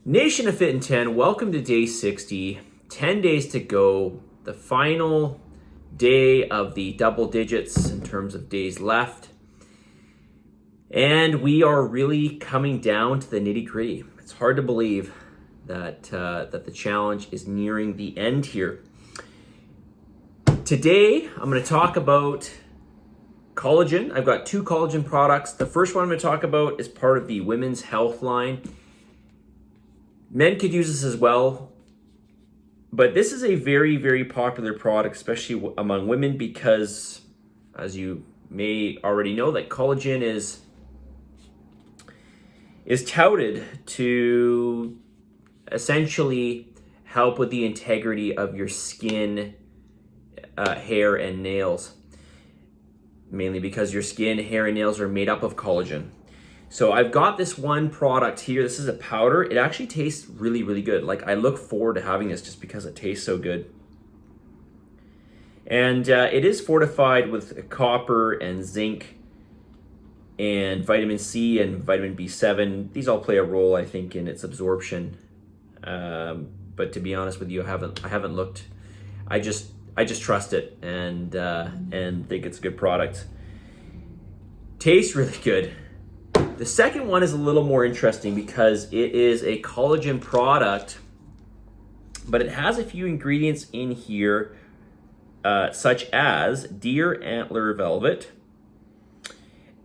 Nation of Fitin10, welcome to day 60. 10 days to go. The final day of the double digits in terms of days left. And we are really coming down to the nitty-gritty. It's hard to believe that the challenge is nearing the end here. Today, I'm going to talk about collagen. I've got two collagen products. The first one I'm going to talk about is part of the women's health line. Men could use this as well, but this is a very, very popular product, especially among women, because as you may already know, that collagen is touted to essentially help with the integrity of your skin, hair, and nails, mainly because your skin, hair, and nails are made up of collagen. So I've got this one product here. This is a powder. It actually tastes really, really good. Like, I look forward to having this just because it tastes so good. And it is fortified with copper and zinc and vitamin C and vitamin B7. These all play a role, I think, in its absorption. But to be honest with you, I haven't looked. I just trust it and think it's a good product. Tastes really good. The second one is a little more interesting because it is a collagen product, but it has a few ingredients in here, such as deer antler velvet,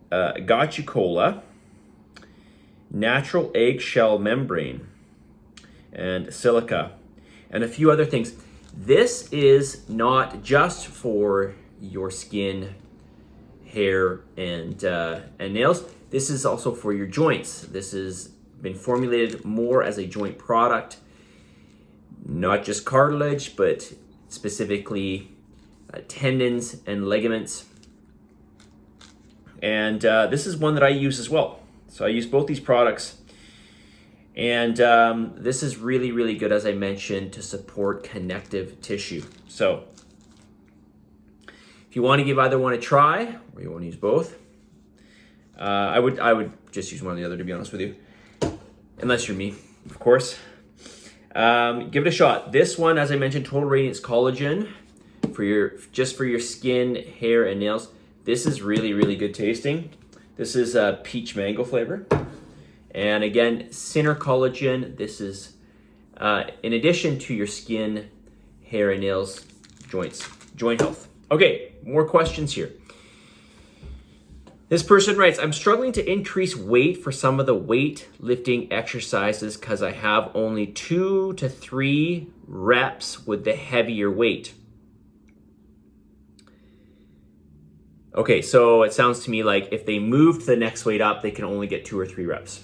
gotcha cola, natural eggshell membrane, and silica, and a few other things. This is not just for your skin, hair, and nails. This is also for your joints. This has been formulated more as a joint product, not just cartilage, but specifically tendons and ligaments. And this is one that I use as well. So I use both these products. And this is really, really good, as I mentioned, to support connective tissue. So if you want to give either one a try, or you want to use both, I would just use one or the other, to be honest with you, unless you're me, of course. Give it a shot. This one, as I mentioned, Total Radiance Collagen for your skin, hair, and nails. This is really, really good tasting. This is a peach mango flavor, and again, Sinner Collagen. This is in addition to your skin, hair, and nails, joint health. Okay, more questions here. This person writes, I'm struggling to increase weight for some of the weightlifting exercises because I have only 2 to 3 reps with the heavier weight. Okay, so it sounds to me like if they move to the next weight up, they can only get 2 or 3 reps.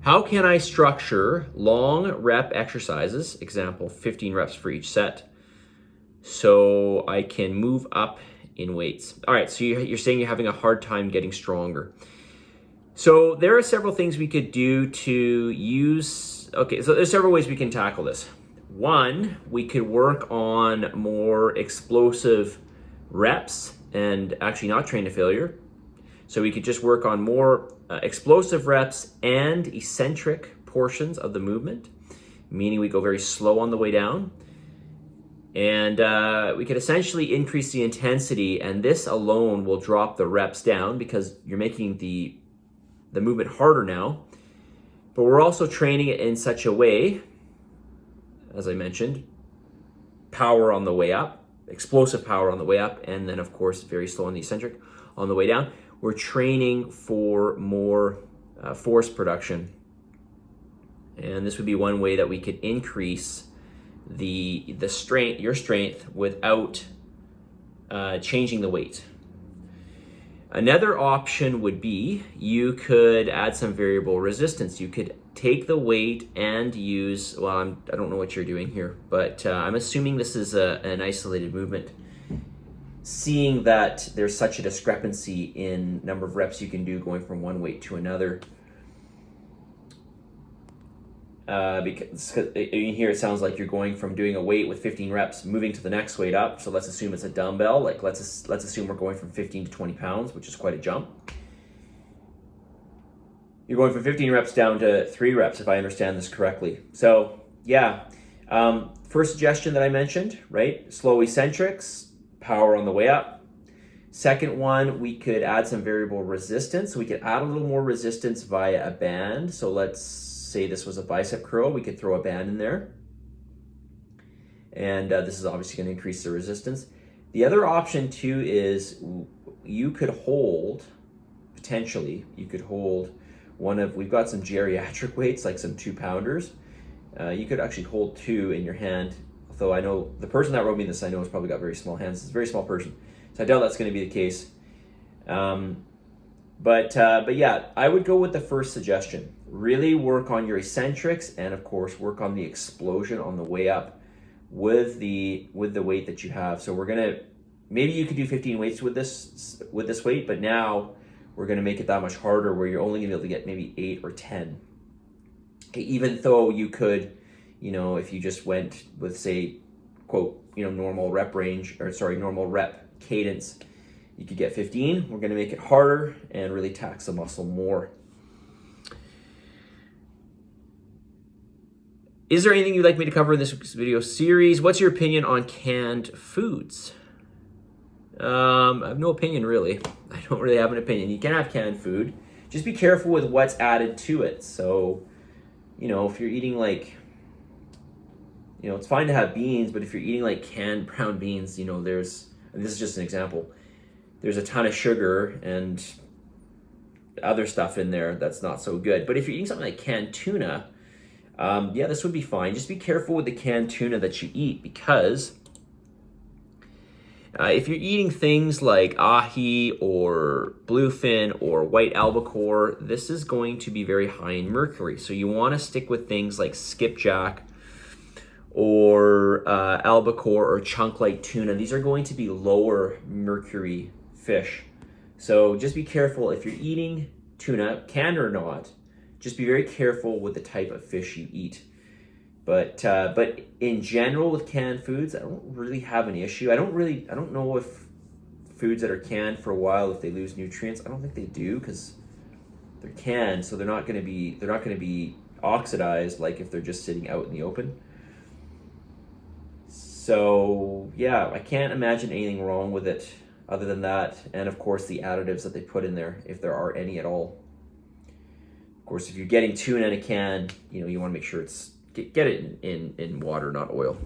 How can I structure long rep exercises, example, 15 reps for each set, so I can move up in weights? All right, so you're saying you're having a hard time getting stronger. So there are several things we could do to use. Okay, so there's several ways we can tackle this. One, we could work on more explosive reps and actually not train to failure. So we could just work on more explosive reps and eccentric portions of the movement, meaning we go very slow on the way down. And we could essentially increase the intensity, and this alone will drop the reps down because you're making the movement harder now. But we're also training it in such a way, as I mentioned, power on the way up, explosive power on the way up, and then of course very slow on the eccentric on the way down. We're training for more force production. And this would be one way that we could increase your strength without changing the weight. Another option would be you could add some variable resistance. You could take the weight and use, well, I don't know what you're doing here, but I'm assuming this is an isolated movement. Seeing that there's such a discrepancy in number of reps you can do going from one weight to another, because in here it sounds like you're going from doing a weight with 15 reps, moving to the next weight up. So let's assume it's a dumbbell. Like let's assume we're going from 15 to 20 pounds, which is quite a jump. you're going from 15 reps down to 3 reps, if I understand this correctly. So yeah, first suggestion that I mentioned, right? Slow eccentrics, power on the way up. Second one, we could add some variable resistance. We could add a little more resistance via a band. So let's say this was a bicep curl. We could throw a band in there. And this is obviously going to increase the resistance. The other option too is you could hold, potentially, you could hold we've got some geriatric weights, like some 2-pounders. You could actually hold 2 in your hand. Although I know the person that wrote me this, I know has probably got very small hands. It's a very small person. So I doubt that's going to be the case. But yeah, I would go with the first suggestion. Really work on your eccentrics and of course work on the explosion on the way up with the weight that you have. So maybe you could do 15 weights with this weight, but now we're gonna make it that much harder where you're only gonna be able to get maybe 8 or 10. Okay, even though you could, if you just went with say, quote, normal rep cadence, you could get 15. We're gonna make it harder and really tax the muscle more. Is there anything you'd like me to cover in this video series? What's your opinion on canned foods? I have no opinion, really. I don't really have an opinion. You can have canned food. Just be careful with what's added to it. So, if you're eating it's fine to have beans, but if you're eating like canned brown beans, and this is just an example, there's a ton of sugar and other stuff in there that's not so good. But if you're eating something like canned tuna, yeah, this would be fine. Just be careful with the canned tuna that you eat, because if you're eating things like ahi or bluefin or white albacore, this is going to be very high in mercury. So you want to stick with things like skipjack or albacore or chunk-like tuna. These are going to be lower mercury fish. So just be careful if you're eating tuna, canned or not. Just be very careful with the type of fish you eat. But in general with canned foods, I don't really have an issue. I don't know if foods that are canned for a while, if they lose nutrients. I don't think they do, because they're canned, so they're not going to be oxidized like if they're just sitting out in the open. So yeah, I can't imagine anything wrong with it other than that, and of course the additives that they put in there, if there are any at all. Of course, if you're getting tuna in a can, you want to make sure it's get it in water, not oil.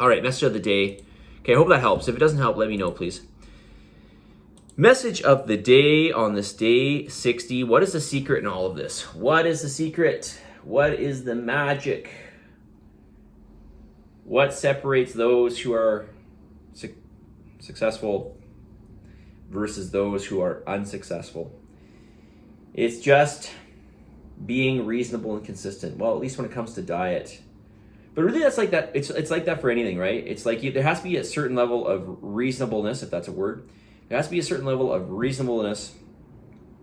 All right, message of the day. Okay, I hope that helps. If it doesn't help, let me know, please. Message of the day on this day 60. What is the secret in all of this? What is the secret? What is the magic? What separates those who are successful versus those who are unsuccessful? It's just being reasonable and consistent. Well, at least when it comes to diet. But really, that's like that. It's like that for anything, right? It's like there has to be a certain level of reasonableness, if that's a word. There has to be a certain level of reasonableness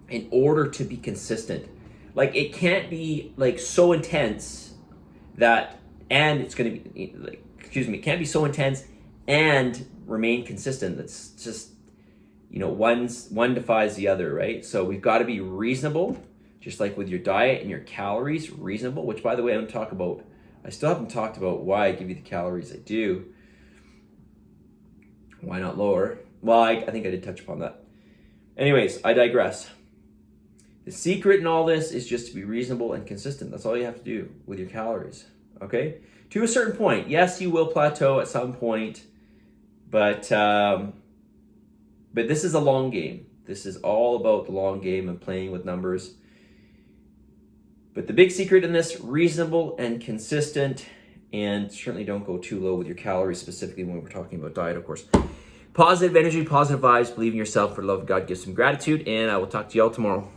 in order to be consistent. Like, it can't be like so intense that, and it's going to be like, it can't be so intense and remain consistent. That's just, one defies the other, right? So we've got to be reasonable. Just like with your diet and your calories, reasonable, which by the way, I still haven't talked about why I give you the calories I do. Why not lower? Well, I think I did touch upon that. Anyways, I digress. The secret in all this is just to be reasonable and consistent. That's all you have to do with your calories, okay? To a certain point. Yes, you will plateau at some point, but this is a long game. This is all about the long game and playing with numbers. But the big secret in this, reasonable and consistent, and certainly don't go too low with your calories, specifically when we're talking about diet, of course. Positive energy, positive vibes, believe in yourself, for the love of God, give some gratitude, and I will talk to you all tomorrow.